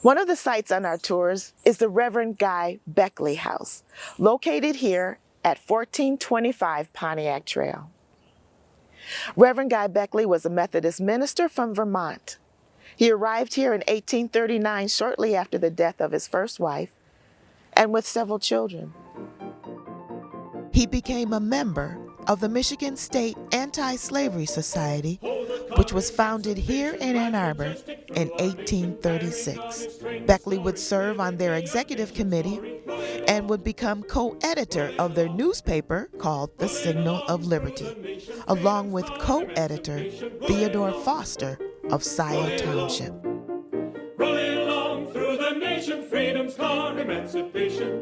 One of the sites on our tours is the Reverend Guy Beckley House, located here at 1425 Pontiac Trail. Reverend Guy Beckley was a Methodist minister from Vermont. He arrived here in 1839, shortly after the death of his first wife, and with several children. He became a member of the Michigan State Anti-Slavery Society, which was founded here in Ann Arbor in 1836. Beckley would serve on their executive committee and would become co-editor of their newspaper called The Signal of Liberty, along with co-editor Theodore Foster of Scioto Township. Rolling along through the nation, freedom's car, emancipation.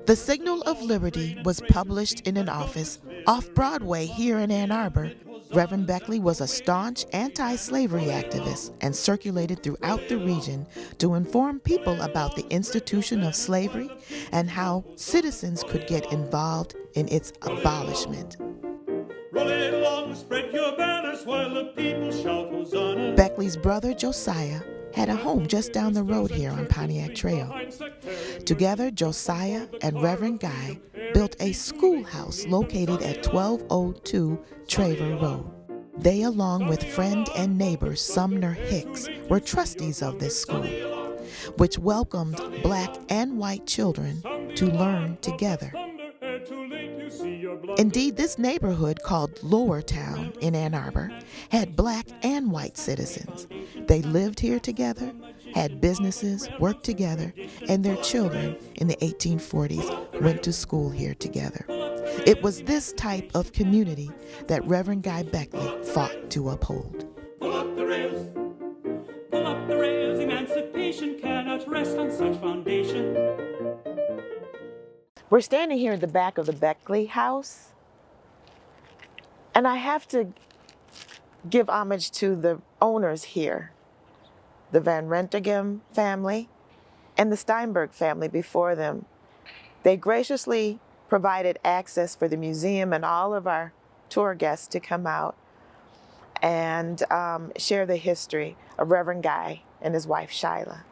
The Signal of Liberty was published in an office off Broadway here in Ann Arbor. Reverend Beckley was a staunch anti-slavery activist and circulated throughout the region to inform people about the institution of slavery and how citizens could get involved in its abolishment. Roll it along, spread your banners while the people shout Hosanna. Beckley's brother Josiah had a home just down the road here on Pontiac Trail. Together, Josiah and Reverend Guy built a schoolhouse located at 1202 Traver Road. They, along with friend and neighbor Sumner Hicks, were trustees of this school, which welcomed black and white children to learn together. Indeed, this neighborhood, called Lower Town in Ann Arbor, had black and white citizens. They lived here together, had businesses, worked together, and their children in the 1840s went to school here together. It was this type of community that Reverend Guy Beckley fought to uphold. Pull up the rails, emancipation cannot rest on such foundation. We're standing here at the back of the Beckley house, and I have to give homage to the owners here, the Van Rentegem family and the Steinberg family before them. They graciously provided access for the museum and all of our tour guests to come out and share the history of Reverend Guy and his wife, Shyla.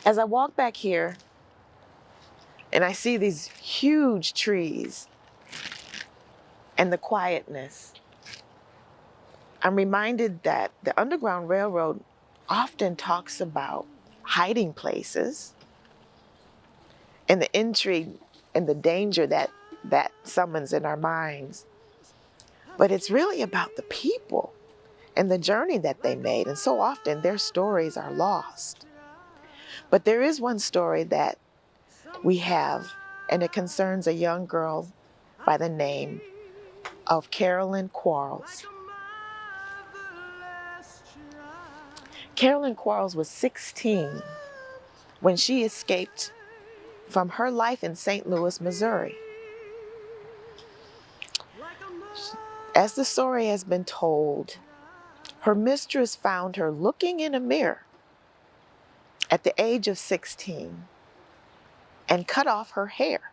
As I walk back here, and I see these huge trees and the quietness, I'm reminded that the Underground Railroad often talks about hiding places and the intrigue and the danger that summons in our minds. But it's really about the people and the journey that they made, and so often their stories are lost. But there is one story that we have, and it concerns a young girl by the name of Carolyn Quarles. Carolyn Quarles was 16 when she escaped from her life in St. Louis, Missouri. As the story has been told, her mistress found her looking in a mirror at the age of 16 and cut off her hair.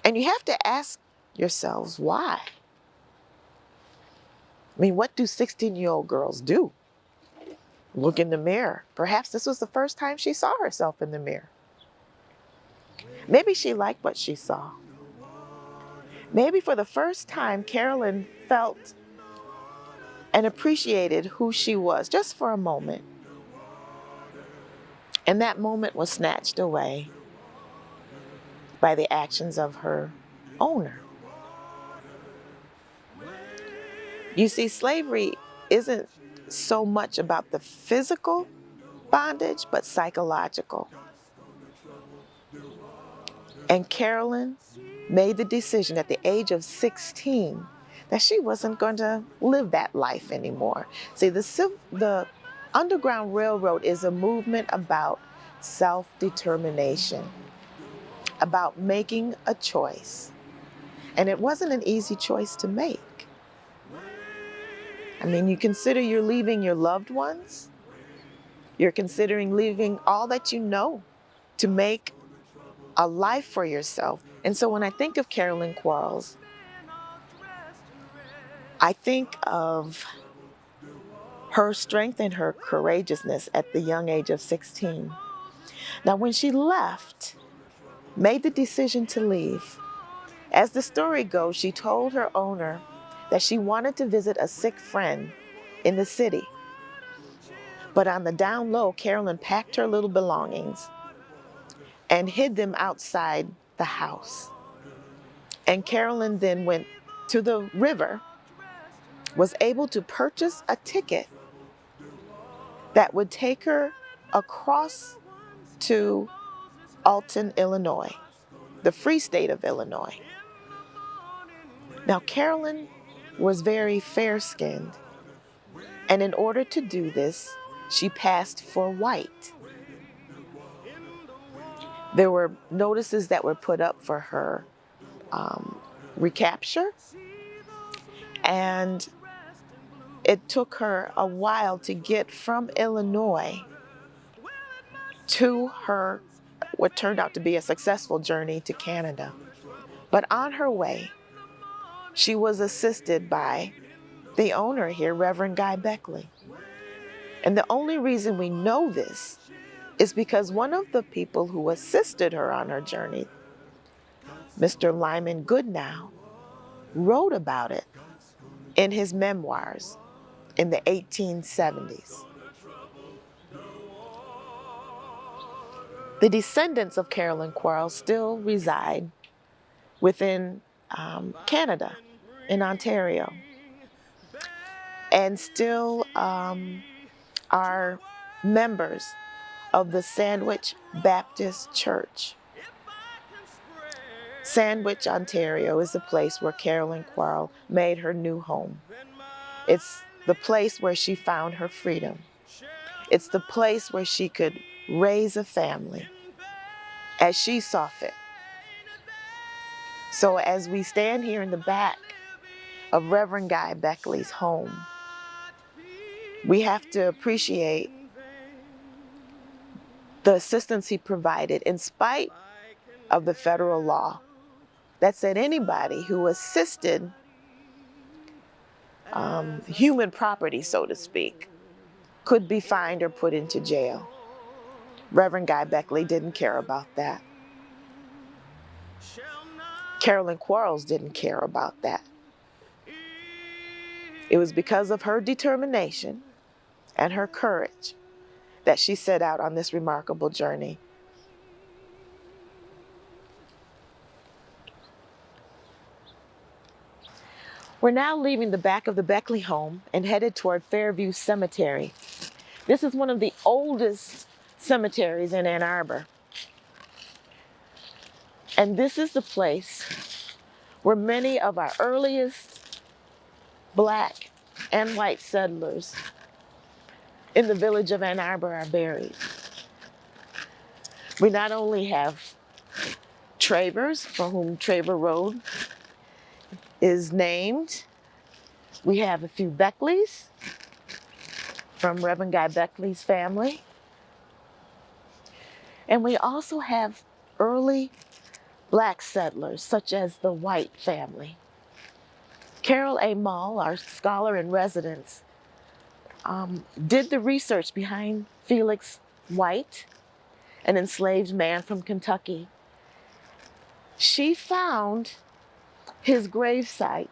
And you have to ask yourselves, why? I mean, what do 16-year-old girls do? Look in the mirror. Perhaps this was the first time she saw herself in the mirror. Maybe she liked what she saw. Maybe for the first time, Carolyn felt and appreciated who she was, just for a moment. And that moment was snatched away by the actions of her owner. You see, slavery isn't so much about the physical bondage, but psychological. And Carolyn made the decision at the age of 16 that she wasn't going to live that life anymore. See, the Underground Railroad is a movement about self-determination, about making a choice. And it wasn't an easy choice to make. I mean, you consider you're leaving your loved ones. You're considering leaving all that you know to make a life for yourself. And so when I think of Carolyn Quarles, I think of her strength and her courageousness at the young age of 16. Now, when she left, made the decision to leave, as the story goes, she told her owner that she wanted to visit a sick friend in the city. But on the down low, Carolyn packed her little belongings and hid them outside the house. And Carolyn then went to the river, was able to purchase a ticket that would take her across to Alton, Illinois, the free state of Illinois. Now, Carolyn was very fair-skinned, and in order to do this, she passed for white. There were notices that were put up for her recapture, and it took her a while to get from Illinois to her, what turned out to be a successful journey to Canada. But on her way, she was assisted by the owner here, Reverend Guy Beckley. And the only reason we know this is because one of the people who assisted her on her journey, Mr. Lyman Goodnow, wrote about it in his memoirs in the 1870s. The descendants of Carolyn Quarles still reside within Canada, in Ontario, and still are members of the Sandwich Baptist Church. Sandwich, Ontario is the place where Carolyn Quarles made her new home. It's the place where she found her freedom. It's the place where she could raise a family as she saw fit. So as we stand here in the back of Reverend Guy Beckley's home, we have to appreciate the assistance he provided in spite of the federal law that said anybody who assisted human property, so to speak, could be fined or put into jail. Reverend Guy Beckley didn't care about that. Carolyn Quarles didn't care about that. It was because of her determination and her courage that she set out on this remarkable journey. We're now leaving the back of the Beckley home and headed toward Fairview Cemetery. This is one of the oldest cemeteries in Ann Arbor. And this is the place where many of our earliest Black and white settlers in the village of Ann Arbor are buried. We not only have Travers, for whom Traver Road is named. We have a few Beckleys from Reverend Guy Beckley's family. And we also have early Black settlers, such as the White family. Carol A. Mull, our scholar in residence, did the research behind Felix White, an enslaved man from Kentucky. She found his gravesite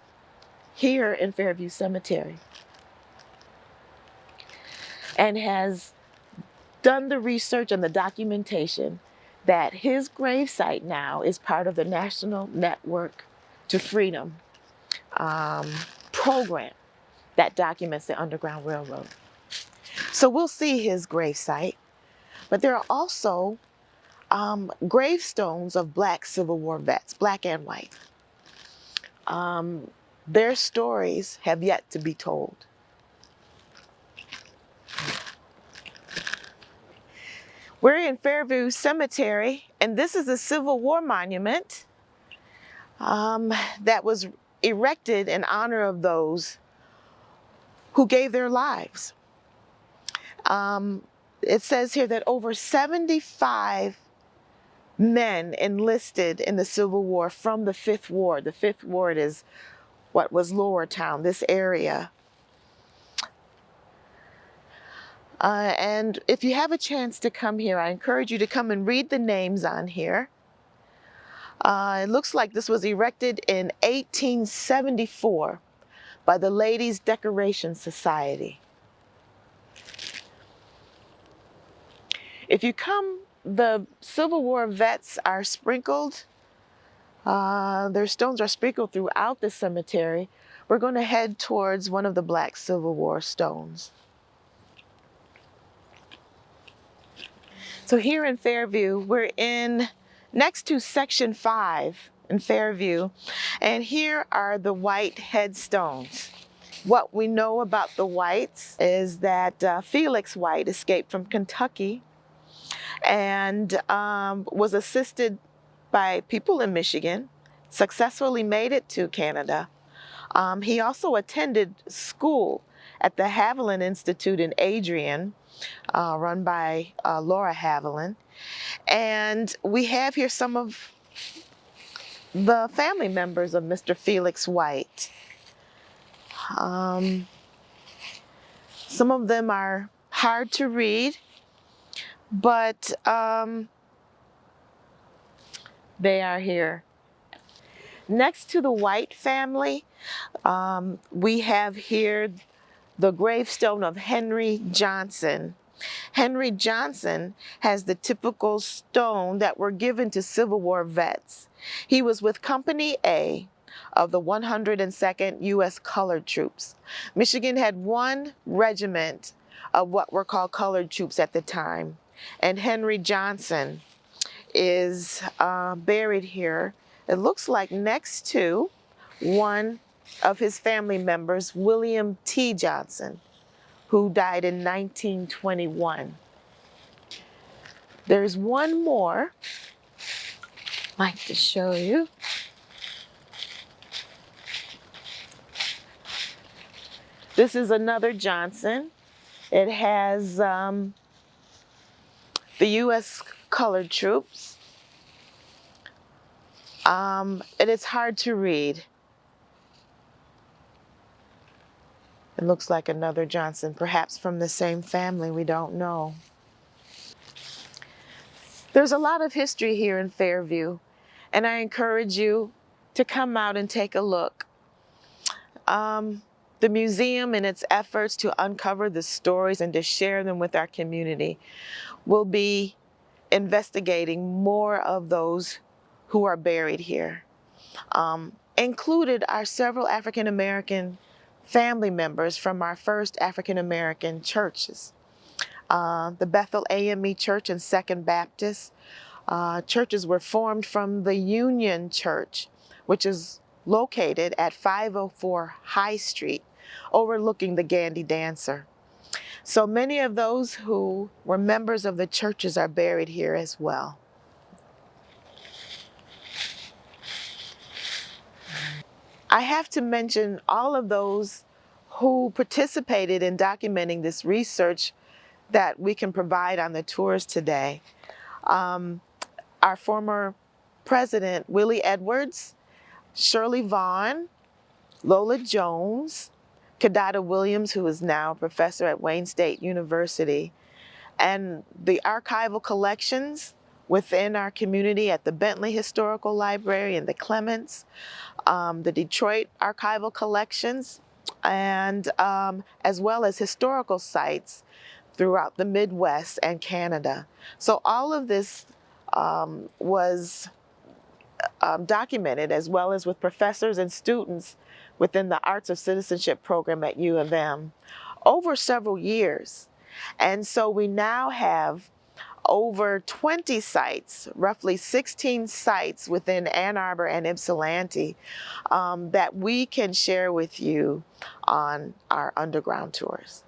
here in Fairview Cemetery and has done the research and the documentation that his gravesite now is part of the National Network to Freedom program that documents the Underground Railroad. So we'll see his gravesite, but there are also gravestones of Black Civil War vets, Black and white. Their stories have yet to be told. We're in Fairview Cemetery, and this is a Civil War monument that was erected in honor of those who gave their lives. It says here that over 75 men enlisted in the Civil War from the Fifth Ward. The Fifth Ward is what was Lower Town, this area. And if you have a chance to come here, I encourage you to come and read the names on here. It looks like this was erected in 1874 by the Ladies Decoration Society. If you come, the Civil War vets are sprinkled. Their stones are sprinkled throughout the cemetery. We're going to head towards one of the black Civil War stones. So here in Fairview, we're next to Section 5 in Fairview, and here are the white headstones. What we know about the Whites is that Felix White escaped from Kentucky and was assisted by people in Michigan, successfully made it to Canada. He also attended school at the Haviland Institute in Adrian, run by Laura Haviland. And we have here some of the family members of Mr. Felix White. Some of them are hard to read, but they are here. Next to the White family, we have here the gravestone of Henry Johnson. Henry Johnson has the typical stone that were given to Civil War vets. He was with Company A of the 102nd U.S. Colored Troops. Michigan had one regiment of what were called colored troops at the time, and Henry Johnson is buried here. It looks like next to one of his family members, William T. Johnson, who died in 1921. There's one more I'd like to show you. This is another Johnson. It has the U.S. Colored Troops. It is hard to read. It looks like another Johnson, perhaps from the same family, we don't know. There's a lot of history here in Fairview, and I encourage you to come out and take a look. The museum, in its efforts to uncover the stories and to share them with our community, will be investigating more of those who are buried here. Included are several African American family members from our first African American churches. The Bethel AME Church and Second Baptist. Churches were formed from the Union Church, which is located at 504 High Street, overlooking the Gandy Dancer. So many of those who were members of the churches are buried here as well. I have to mention all of those who participated in documenting this research that we can provide on the tours today. Our former president, Willie Edwards, Shirley Vaughn, Lola Jones, Kadada Williams, who is now a professor at Wayne State University, and the archival collections within our community at the Bentley Historical Library and the Clements, the Detroit archival collections, and as well as historical sites throughout the Midwest and Canada. So all of this was documented, as well as with professors and students within the Arts of Citizenship program at U of M over several years. And so we now have over 20 sites, roughly 16 sites within Ann Arbor and Ypsilanti that we can share with you on our underground tours.